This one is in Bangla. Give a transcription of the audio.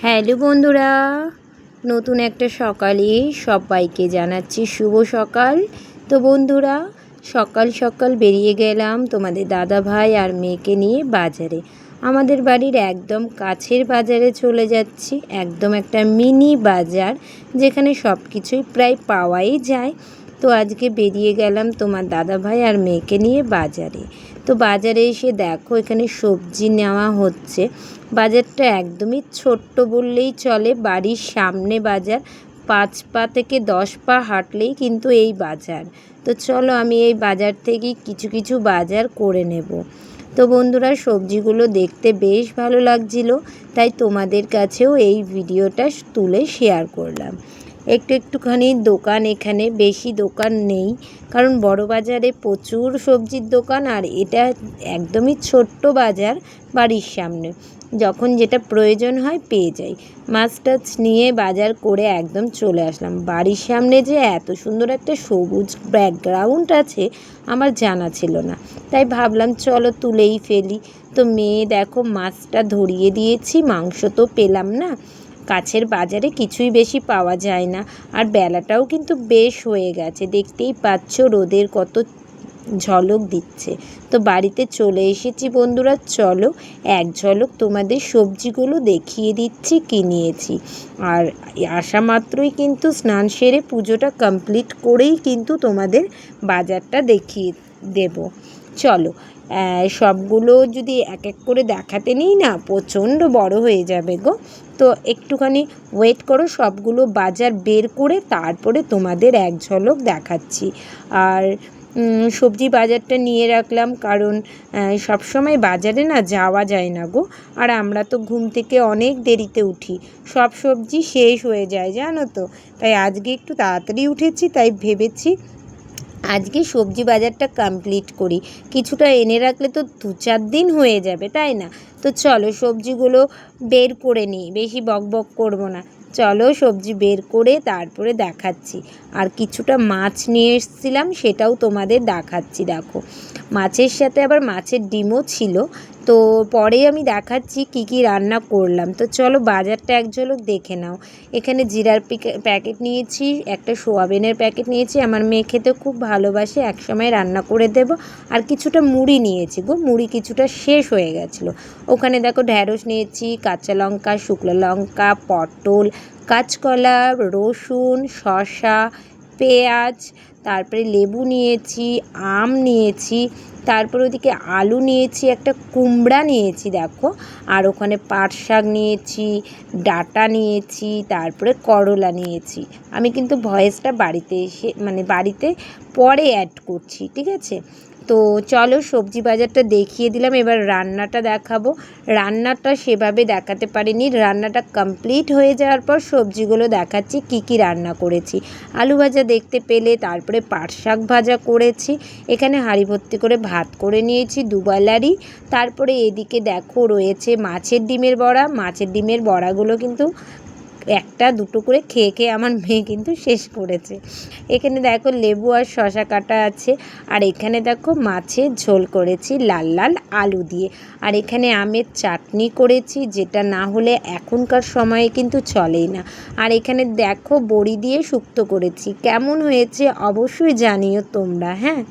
হ্যালো বন্ধুরা, নতুন একটা সকালে সবাইকে জানাচ্ছি শুভ সকাল। তো বন্ধুরা, সকাল সকাল বেরিয়ে গেলাম তোমাদের দাদা ভাই আর মেয়েকে নিয়ে বাজারে। আমাদের বাড়ির একদম কাছের বাজারে চলে যাচ্ছি, একদম একটা মিনি বাজার যেখানে সব কিছুই প্রায় পাওয়াই যায়। তো আজকে বেরিয়ে গেলাম তোমার দাদা ভাই আর মেয়েকে নিয়ে বাজারে। তো বাজারে এসে দেখো এখানে সবজি নেওয়া হচ্ছে। বাজারটা একদমই ছোট্ট বললেই চলে, বাড়ির সামনে বাজার, 5 পা থেকে 10 পা হাঁটলেই কিন্তু এই বাজার। তো চলো আমি এই বাজার থেকেই কিছু কিছু বাজার করে নেব। তো বন্ধুরা, সবজিগুলো দেখতে বেশ ভালো লাগছিল, তাই তোমাদের কাছেও এই ভিডিওটা তুলে শেয়ার করলাম। একটুখানি দোকান, এখানে বেশি দোকান নেই, কারণ বড় বাজারে প্রচুর সবজির দোকান, আর এটা একদমই ছোট্ট বাজার বাড়ির সামনে, যখন যেটা প্রয়োজন হয় পেয়ে যাই। মাছ টাছ নিয়ে বাজার করে একদম চলে আসলাম। বাড়ির সামনে যে এত সুন্দর একটা সবুজ ব্যাকগ্রাউন্ড আছে আমার জানা ছিল না, তাই ভাবলাম চলো তুলেই ফেলি। তো মেয়ে দেখো মাছটা ধরিয়ে দিয়েছি, মাংস তো পেলাম না, কাছের বাজারে কিছুই বেশি পাওয়া যায় না, আর বেলাটাও কিন্তু বেশ হয়ে গেছে, দেখতেই পাচ্ছ রোদের কত ঝলক দিচ্ছে। তো বাড়িতে চলে এসেছি বন্ধুরা, চলো এক ঝলক তোমাদের সবজিগুলো দেখিয়ে দিচ্ছি কি নিয়েছি। আর আসা মাত্রই কিন্তু স্নান সেরে পুজোটা কমপ্লিট করেই কিন্তু তোমাদের বাজারটা দেখিয়ে দেব। চলো সবগুলো যদি এক এক করে দেখাতে নিই না, প্রচণ্ড বড় হয়ে যাবে গো। তো একটুখানি ওয়েট করো, সবগুলো বাজার বের করে তারপরে তোমাদের এক ঝলক দেখাচ্ছি। আর সবজি বাজারটা নিয়ে রাখলাম, কারণ সবসময় বাজারে না যাওয়া যায় না গো, আর আমরা তো ঘুম থেকে অনেক দেরিতে উঠি, সব সবজি শেষ হয়ে যায় জানো তো। তাই আজকে একটু তাড়াতাড়ি উঠেছি, তাই ভেবেছি আজকে সবজি বাজারটা কমপ্লিট করি, কিছুটা এনে রাখলে তো 2-4 দিন হয়ে যাবে, তাই না? তো চলো সবজিগুলো বের করে নিই, বেশি বকবক করবো না। চলো সবজি বের করে তারপরে দেখাচ্ছি। আর কিছুটা মাছ নিয়ে এসেছিলাম, সেটাও তোমাদের দেখাচ্ছি। দেখো মাছের সাথে আবার মাছের ডিমও ছিল, তো পরে আমি দেখাচ্ছি কি কি রান্না করলাম। তো চলো বাজারটা এক ঝলক দেখে নাও। এখানে জিরার প্যাকেট নিয়েছি, একটা সোয়াবিনের প্যাকেট নিয়েছি, আমার মেয়ে খেতে খুব ভালোবাসে, একসময় রান্না করে দেব। আর কিছুটা মুড়ি নিয়েছি গো, মুড়ি কিছুটা শেষ হয়ে গেছিলো। ওখানে দেখো ঢ্যাঁড়স নিয়েছি, কাঁচা লঙ্কা, শুকনো লঙ্কা, পটল, কাঁচকলা, রসুন, শসা, পেঁয়াজ, তারপরে লেবু নিয়েছি, আম নিয়েছি, তারপর ওদিকে আলু নিয়েছি, একটা কুমড়া নিয়েছি দেখো, আর ওখানে পাট শাক নিয়েছি, ডাঁটা নিয়েছি, তারপরে করলা নিয়েছি। আমি কিন্তু ভয়েসটা বাড়িতে এসে বাড়িতে পরে অ্যাড করছি, ঠিক আছে? তো চলো সবজি বাজারটা দেখিয়ে দিলাম, এবার রান্নাটা দেখাবো। রান্নাটা সেভাবে দেখাতে পারিনি, রান্নাটা কমপ্লিট হয়ে যাওয়ার পর সবজিগুলো দেখাচ্ছি কি কি রান্না করেছি। আলু ভাজা দেখতে পেলে, তারপরে পাট শাক ভাজা করেছি, এখানে হাঁড়ি ভর্তি করে ভাত করে নিয়েছি দুবেলারই। তারপরে এদিকে দেখো রয়েছে মাছের ডিমের বড়া। মাছের ডিমের বড়াগুলো কিন্তু একটা দুটো করে খেয়ে খেয়ে আমার মেয়ে কিন্তু শেষ করেছে। এখানে দেখো লেবু আর শসা কাটা আছে, আর এখানে দেখো মাছের ঝোল করেছি লাল লাল আলু দিয়ে, আর এখানে আমের চাটনি করেছি, যেটা না হলে এখনকার সময়ে কিন্তু চলেই না। আর এখানে দেখো বড়ি দিয়ে শুক্তো করেছি, কেমন হয়েছে অবশ্যই জানিও তোমরা, হ্যাঁ।